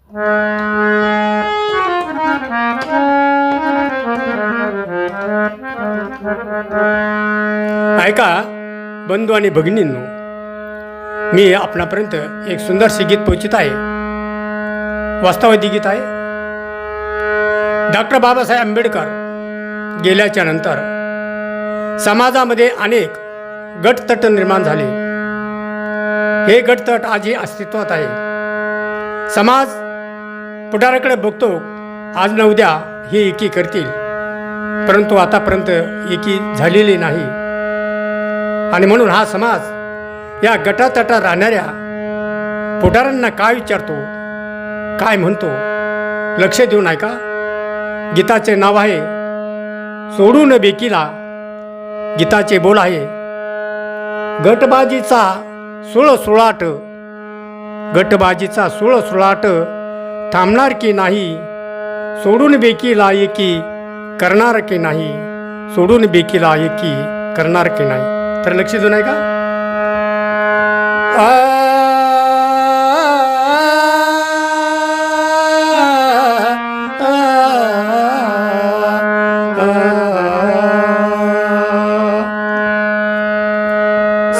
ऐका बंधू आणि भगिनींनो, मी आपणापर्यंत एक सुंदरसे गीत पोहोचित आहे. वास्तववादी गीत आहे. डॉक्टर बाबासाहेब आंबेडकर गेल्याच्या नंतर समाजामध्ये अनेक गटतट निर्माण झाले. हे गटतट आजही अस्तित्वात आहे. समाज पुढाऱ्याकडे बघतो, आज न उद्या हे एकी करतील, परंतु आतापर्यंत एकी झालेली नाही. आणि म्हणून हा समाज या गटातटा राहणाऱ्या पुढाऱ्यांना काय विचारतो, काय म्हणतो, लक्ष देऊन ऐका. गीताचे नाव आहे सोडून बेकीला. गीताचे बोल आहे, गटबाजीचा सुळसुळाट, गटबाजीचा सुळसुळाट थांबणार की नाही, सोडून बेकीला एकी करणार की नाही, सोडून बेकीला एकी करणार की नाही. तर लक्ष देऊन आहे का.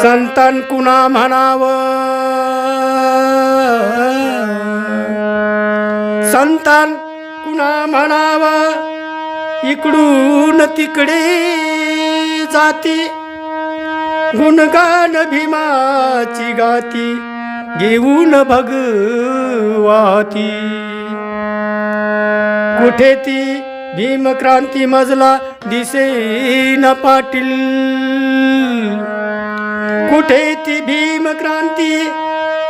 संतान कुणा म्हणाव, संतान कुणा म्हणाव, इकडून तिकडे जाती, गुणगान भीमाची गाती, घेऊन भगवाती. कुठे ती भीमक्रांती मजला दिसेना पाटील, कुठे ती भीमक्रांती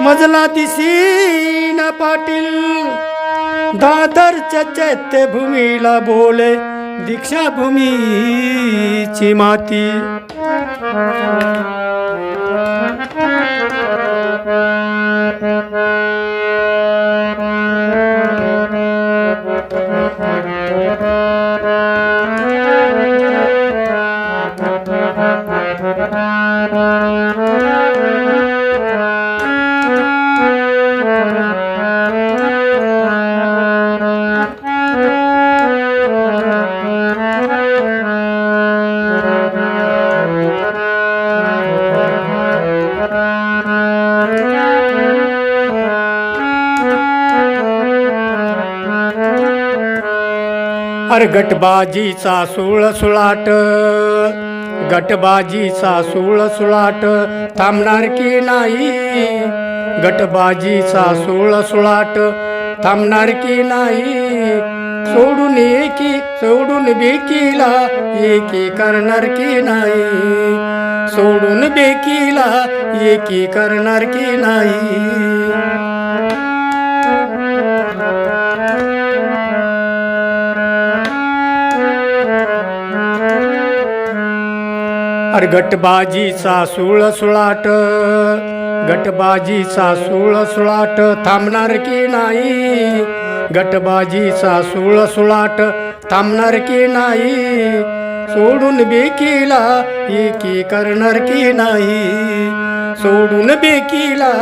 मजला दिसेना पाटील. दादरच्या चैत्यभूमीला बोले दीक्षाभूमीची माती. अरे गटबाजीचा सुळसुळाट, गटबाजीचा सुळसुळाट थांबणार की नाही, गटबाजीचा सुळसुळाट थांबणार की नाही. सोडून एकी, सोडून बेकीला एकी करणार की नाही, सोडून बेकीला एकी करणार की नाही. अरे गटबाजीचा सुळसुळाट, गटबाजीचा सुळसुळाट थांबणार की नाही, गटबाजीचा सुळसुळाट थांबणार की नाही. सोडून बेकीला एकी करणार की नाही, सोडून बेकीला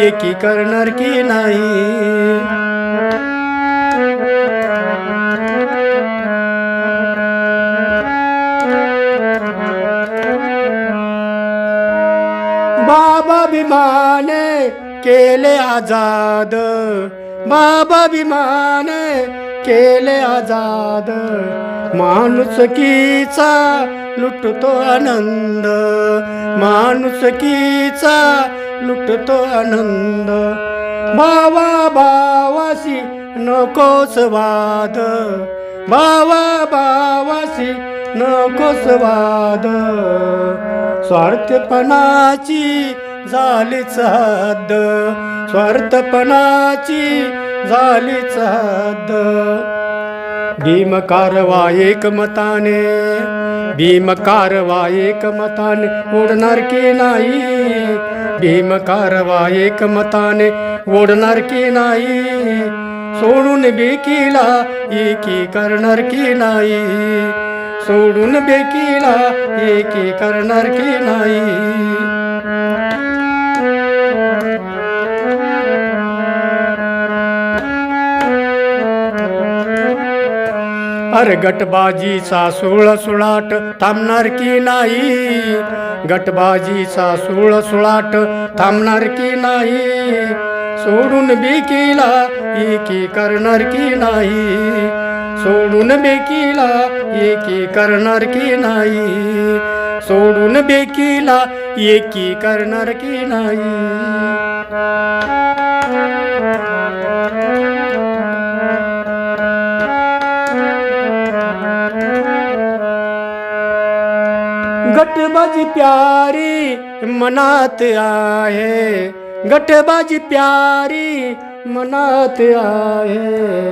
एकी करणार की नाही. बाबा भीमाने केले आजाद, बाबा भीमाने केले आजाद. माणुसकीचा लुटतो आनंद, माणुसकीचा लुटतो आनंद. भावा भावाशी नकोस वाद, भावा भावाशी नकोस वाद. स्वार्थपणाची झालीच हद्द, स्वार्थपणाची झालीच हद्द. भीम कारवा एकमताने, भीम कारवा एकमताने ओढणार की नाही, भीम कारवा एकमताने ओढणार की नाही. सोडून बेकीला एकी करणार की नाही, सोडून बेकीला एकी करणार की नाही. अरे गटबाजीचा सुळसुळाट थांबणार की नाही, गटबाजीचा सुळसुळाट थांबणार की नाही, सोडून बेकीला एकी करणार की नाही, सोडून बेकीला एकी करणार की नाही, सोडून बेकीला एकी करणार की नाही. गटबाजी प्यारी मनात आहे, गटबाजी प्यारी मनात आहे,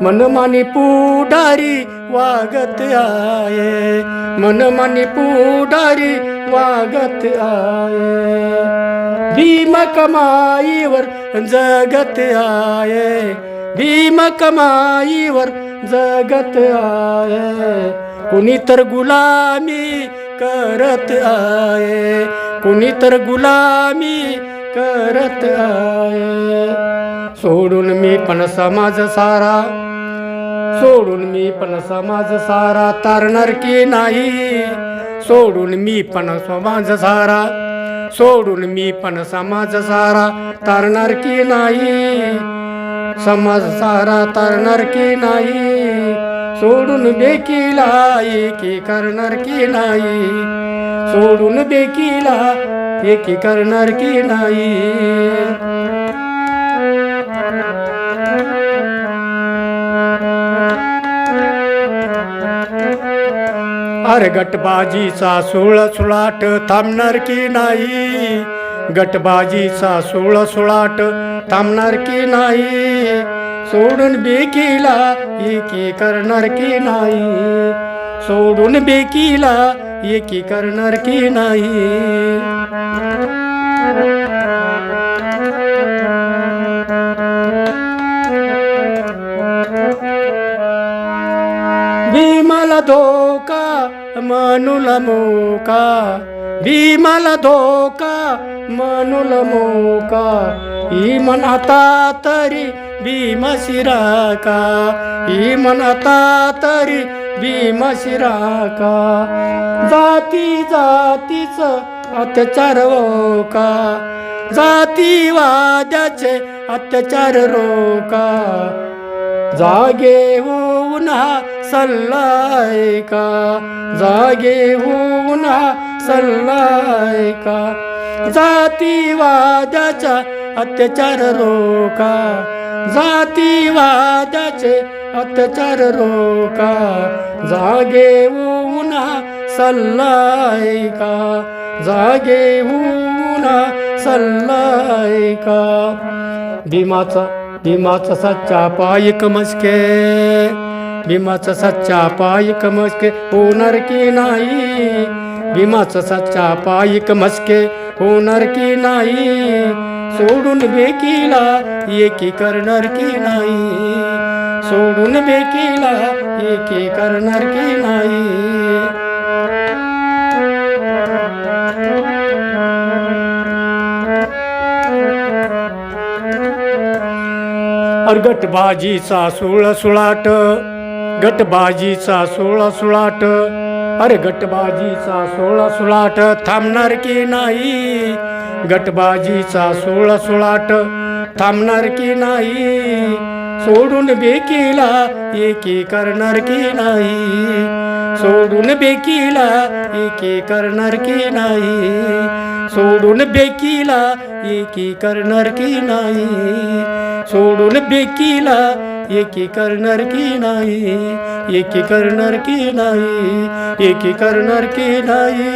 मनमानी पुढारी वागत आहे, मनमानी पुढारी वागत आहे, भीम कमाईवर जगत आहे, भीम कमाईवर जगत आहे, कुणी तर गुलामी करत आहे, कुणी तर गुलामी करत आहे, सोडून मी पण समाज सारा, सोडून मी पण समाज सारा तारणार की नाही, सोडून मी पण समाज सारा, सोडून मी पण समाज सारा तारणार की नाही, समाज सारा तारणार की नाही, सोडून बेकीला एकी करणार की नाही, सोडून बेकीला एकी करणार की नाही. अरे गटबाजीचा सुळसुळाट थांबणार की नाही, गटबाजीचा सुळसुळाट थांबणार की नाही, सोडून बेकीला एकी करणार की नाही, सोडून बेकीला एकी करणार की नाही. भीमाला धोका म्हणूला मोका, भीमाला धोका म्हणूला मोका, ही म्हणता तरी भीमशिरा का, ही म्हणता तरी भीमशिरा का, जाती जातीच अत्याचार रोका, जातीवाद्याचे अत्याचार रोका, जागे होऊन हा सल्लाय का, जागे होऊन हा सल्लाय का, जातीवाद्याचा अत्याचार रोका, जातीवाद्याचे अत्याचार रोका, जागे होऊन हा सल्लाय का, जागे होऊन हा सल्लाय का. भीमाचा सच्चा पायक मस्के, भीमाचा सच्चा पायक मस्के होणार की नाही, भीमाचा सच्चा पायक मस्के होणार की नाही, सोडून बेकीला एकी करणार की नाही, सोडून बेकीला एकी करणार की नाही. गटबाजीचा सुळसुळाट, गटबाजीचा सुळसुळाट, अरे गटबाजीचा सुळसुळाट थांबणार की नाही, गटबाजीचा सुळसुळाट थांबणार की नाही, सोडून बेकीला एकी करणार की नाही, सोडून बेकीला एकी करणार की नाही, सोडून बेकीला एकी करणार की नाही, सोडून बेकीला एकी करणार की नाही, एकी करणार की नाही, एकी करणार की नाही.